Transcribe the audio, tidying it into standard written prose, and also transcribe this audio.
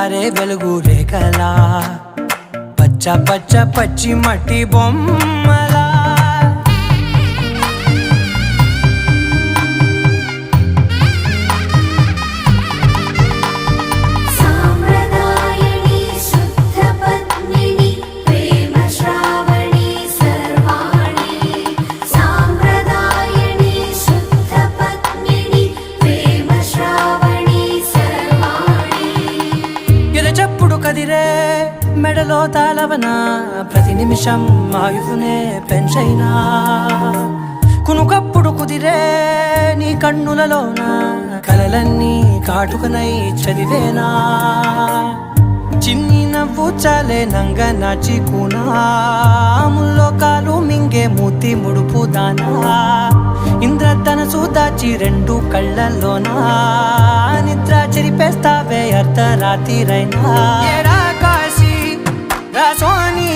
జారే వెలుగు రేఖలా పచ్చ పచ్చ పచ్చి మట్టి బొమ్మలా చెప్పుడు కదిరే మెడలో తాళవన ప్రతి నిమిషం ఆయుధునే పెంచైనా కునుకప్పుడు కుదిరే నీ కన్నులలోన కలలన్నీ కాటుకనై చదివేనా చిన్ని నవ్వు చాలే నంగ నాచి కూనాముల్లో కాలు మింగే మూతి ముడుపు దానా ఇంద్రధనసు దాచి రెండు కళ్ళల్లోనా నిద్ర చెరిపేస్తావే అర్ధరాత్రిరైనా కాశీ రాసోని